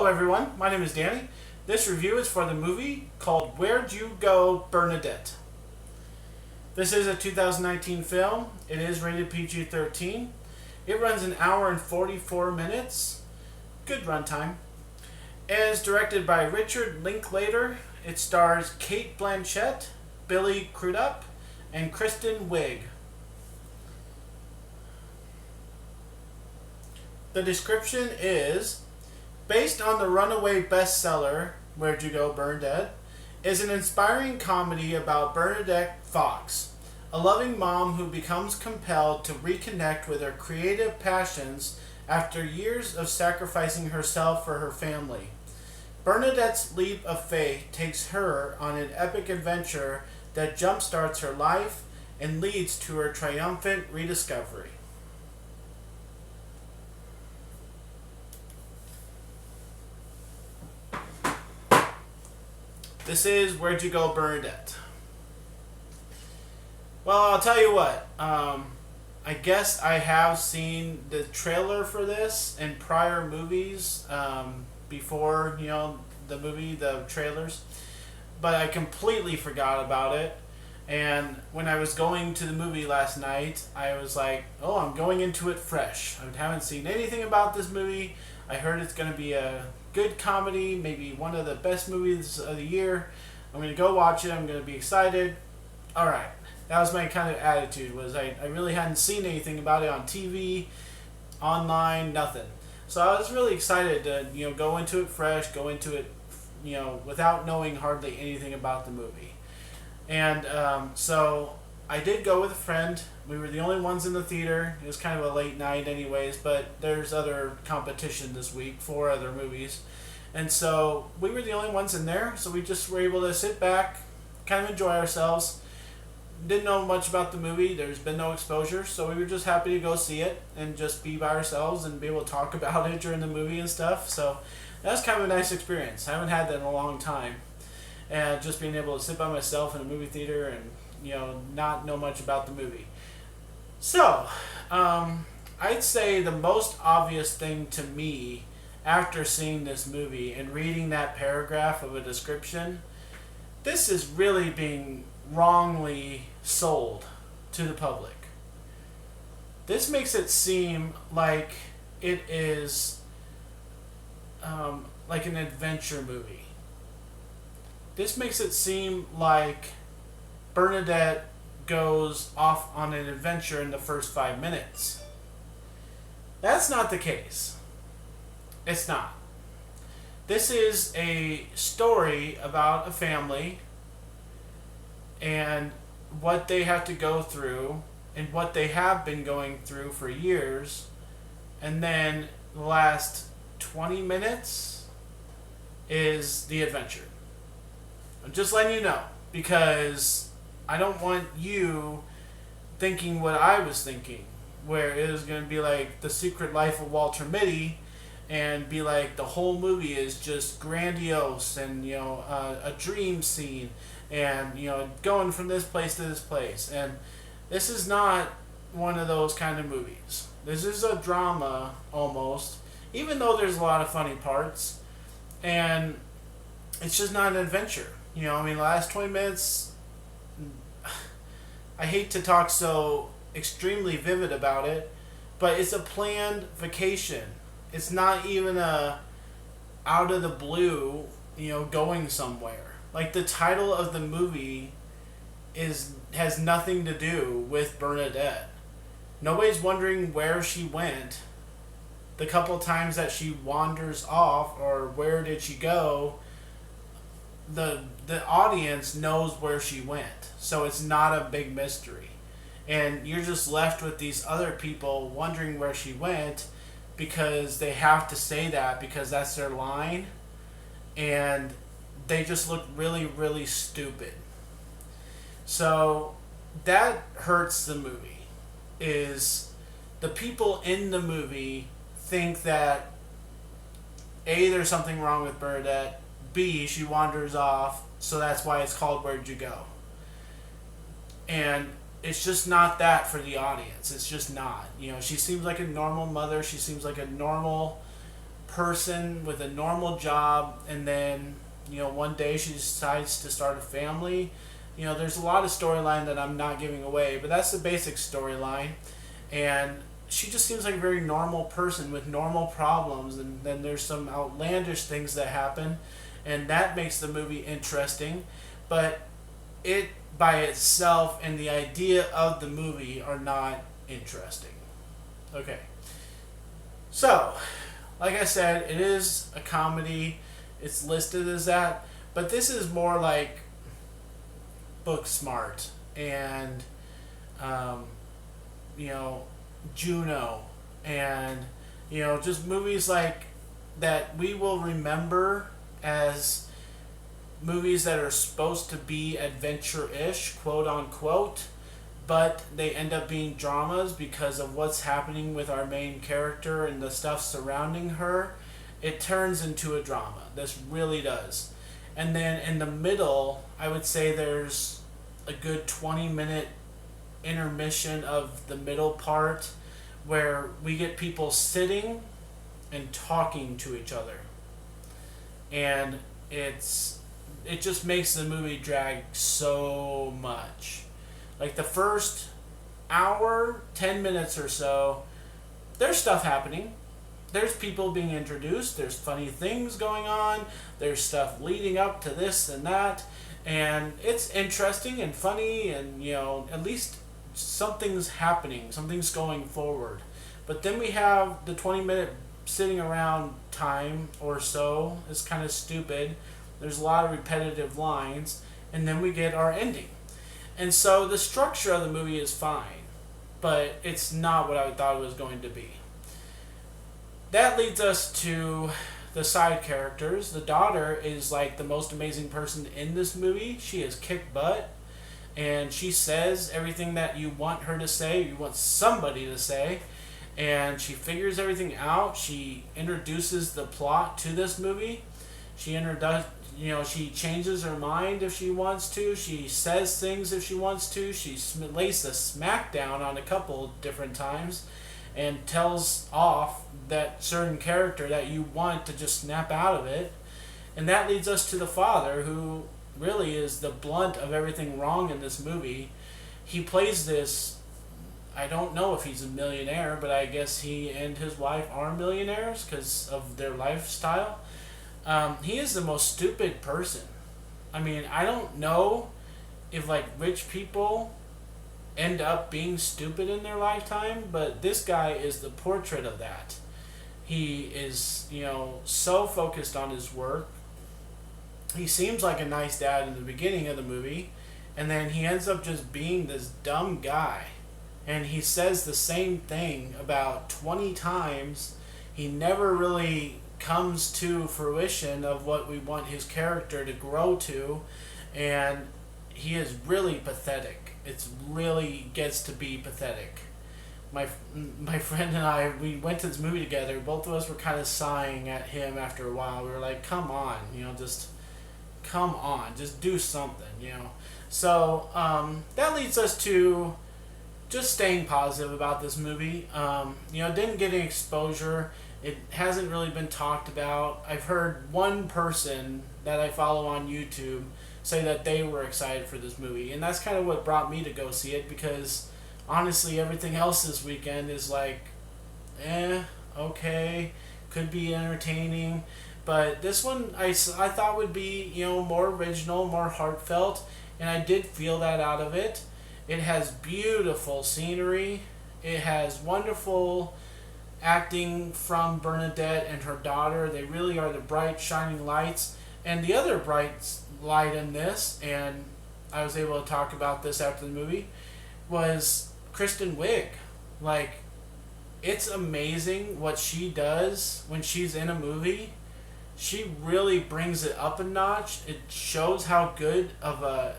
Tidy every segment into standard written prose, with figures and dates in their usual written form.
Hello everyone, my name is Danny. This review is for the movie called Where'd You Go, Bernadette? This is a 2019 film. It is rated PG-13. It runs an hour and 44 minutes. Good runtime. It is directed by Richard Linklater. It stars Kate Blanchett, Billy Crudup, and Kristen Wiig. The description is: based on the runaway bestseller Where'd You Go, Bernadette, is an inspiring comedy about Bernadette Fox, a loving mom who becomes compelled to reconnect with her creative passions after years of sacrificing herself for her family. Bernadette's leap of faith takes her on an epic adventure that jumpstarts her life and leads to her triumphant rediscovery. This is Where'd You Go, Bernadette? Well, I'll tell you what. I guess I have seen the trailer for this in prior movies before, the movie, the trailers. But I completely forgot about it. And when I was going to the movie last night, I was like, oh, I'm going into it fresh. I haven't seen anything about this movie. I heard it's going to be a good comedy, maybe one of the best movies of the year. I'm going to go watch it. I'm going to be excited. All right. That was my kind of attitude, was I really hadn't seen anything about it on TV, online, nothing. So I was really excited to, go into it fresh, go into it, without knowing hardly anything about the movie. And so I did go with a friend. We were the only ones in the theater. It was kind of a late night anyways, but there's other competition this week, 4 other movies. And so we were the only ones in there, so we just were able to sit back, kind of enjoy ourselves. Didn't know much about the movie. There's been no exposure, so we were just happy to go see it and just be by ourselves and be able to talk about it during the movie and stuff. So that was kind of a nice experience. I haven't had that in a long time. And just being able to sit by myself in a movie theater and, not know much about the movie. So, I'd say the most obvious thing to me after seeing this movie and reading that paragraph of a description, this is really being wrongly sold to the public. This makes it seem like it is like an adventure movie. This makes it seem like Bernadette goes off on an adventure in the first 5 minutes. That's not the case. It's not. This is a story about a family and what they have to go through and what they have been going through for years. And then the last 20 minutes is the adventure. I'm just letting you know, because I don't want you thinking what I was thinking, where it was going to be like The Secret Life of Walter Mitty and be like the whole movie is just grandiose and, a dream scene and, going from this place to this place. And this is not one of those kind of movies. This is a drama almost, even though there's a lot of funny parts. And it's just not an adventure. The last 20 minutes, I hate to talk so extremely vivid about it, but it's a planned vacation. It's not even a out of the blue, going somewhere. Like, the title of the movie has nothing to do with Bernadette. Nobody's wondering where she went. The couple times that she wanders off, or where did she go, the audience knows where she went, so it's not a big mystery. And you're just left with these other people wondering where she went because they have to say that because that's their line, and they just look really, really stupid. So that hurts the movie, is the people in the movie think that A, there's something wrong with Bernadette, B, she wanders off, so that's why it's called Where'd You Go? And it's just not that for the audience. It's just not. She seems like a normal mother. She seems like a normal person with a normal job, and then one day she decides to start a family. There's a lot of storyline that I'm not giving away, but that's the basic storyline. And she just seems like a very normal person with normal problems, and then there's some outlandish things that happen, and that makes the movie interesting. But it by itself and the idea of the movie are not interesting. Okay. So, like I said, it is a comedy. It's listed as that, but this is more like book smart and you know, Juno, and just movies like that we will remember as movies that are supposed to be adventure-ish, quote unquote, but they end up being dramas because of what's happening with our main character and the stuff surrounding her. It turns into a drama. This really does. And then in the middle, I would say there's a good 20-minute intermission of the middle part where we get people sitting and talking to each other. And it just makes the movie drag so much. Like the first hour, 10 minutes or so, there's stuff happening. There's people being introduced. There's funny things going on. There's stuff leading up to this and that. And it's interesting and funny, and at least something's happening. Something's going forward. But then we have the 20-minute sitting around time or so. It's kind of stupid. There's a lot of repetitive lines. And then we get our ending. And so the structure of the movie is fine, but it's not what I thought it was going to be. That leads us to the side characters. The daughter is like the most amazing person in this movie. She has kicked butt, and she says everything that you want her to say, you want somebody to say, and she figures everything out. She introduces the plot to this movie. She changes her mind if she wants to. She says things if she wants to. She lays the smackdown on a couple different times and tells off that certain character that you want to just snap out of it. And that leads us to the father, who really is the blunt of everything wrong in this movie. He plays this, I don't know if he's a millionaire, but I guess he and his wife are millionaires because of their lifestyle. He is the most stupid person. I mean, I don't know if rich people end up being stupid in their lifetime, but this guy is the portrait of that. He is, so focused on his work. He seems like a nice dad in the beginning of the movie, and then he ends up just being this dumb guy. And he says the same thing about 20 times. He never really comes to fruition of what we want his character to grow to, and he is really pathetic. It really gets to be pathetic. My friend and I, we went to this movie together. Both of us were kind of sighing at him after a while. We were like, come on, just come on, just do something, So that leads us to just staying positive about this movie. Didn't get any exposure. It hasn't really been talked about. I've heard one person that I follow on YouTube say that they were excited for this movie, and that's kind of what brought me to go see it, because honestly everything else this weekend is like, okay, could be entertaining, but this one I thought would be more original, more heartfelt, and I did feel that out of it. It has beautiful scenery. It has wonderful acting from Bernadette and her daughter. They really are the bright, shining lights. And the other bright light in this, and I was able to talk about this after the movie, was Kristen Wiig. It's amazing what she does when she's in a movie. She really brings it up a notch. It shows how good of a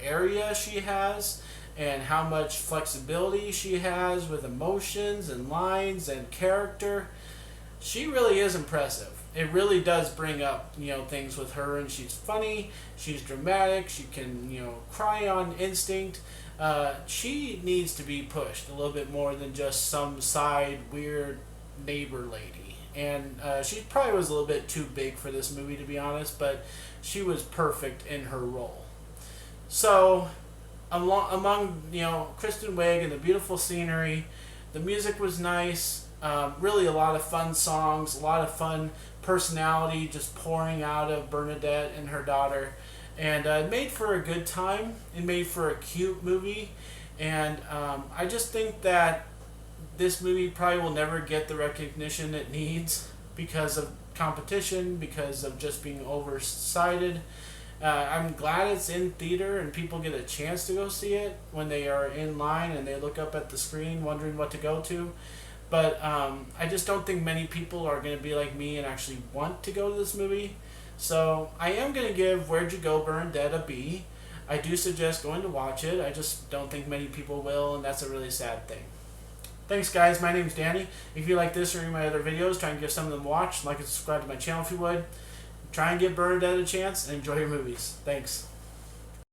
area she has, and how much flexibility she has with emotions and lines and character. She really is impressive. It really does bring up, things with her, and she's funny, she's dramatic, she can, cry on instinct. She needs to be pushed a little bit more than just some side weird neighbor lady. and she probably was a little bit too big for this movie, to be honest, but she was perfect in her role. So, among Kristen Wiig and the beautiful scenery, the music was nice. Really, a lot of fun songs, a lot of fun personality just pouring out of Bernadette and her daughter, and it made for a good time. It made for a cute movie, and I just think that this movie probably will never get the recognition it needs because of competition, because of just being oversighted. I'm glad it's in theater and people get a chance to go see it when they are in line and they look up at the screen wondering what to go to. But I just don't think many people are going to be like me and actually want to go to this movie. So I am going to give Where'd You Go, Bernadette a B. I do suggest going to watch it. I just don't think many people will, and that's a really sad thing. Thanks, guys. My name's Danny. If you like this or any of my other videos, try and give some of them a watch. Like and subscribe to my channel if you would. Try and give Bernadette a chance and enjoy your movies. Thanks.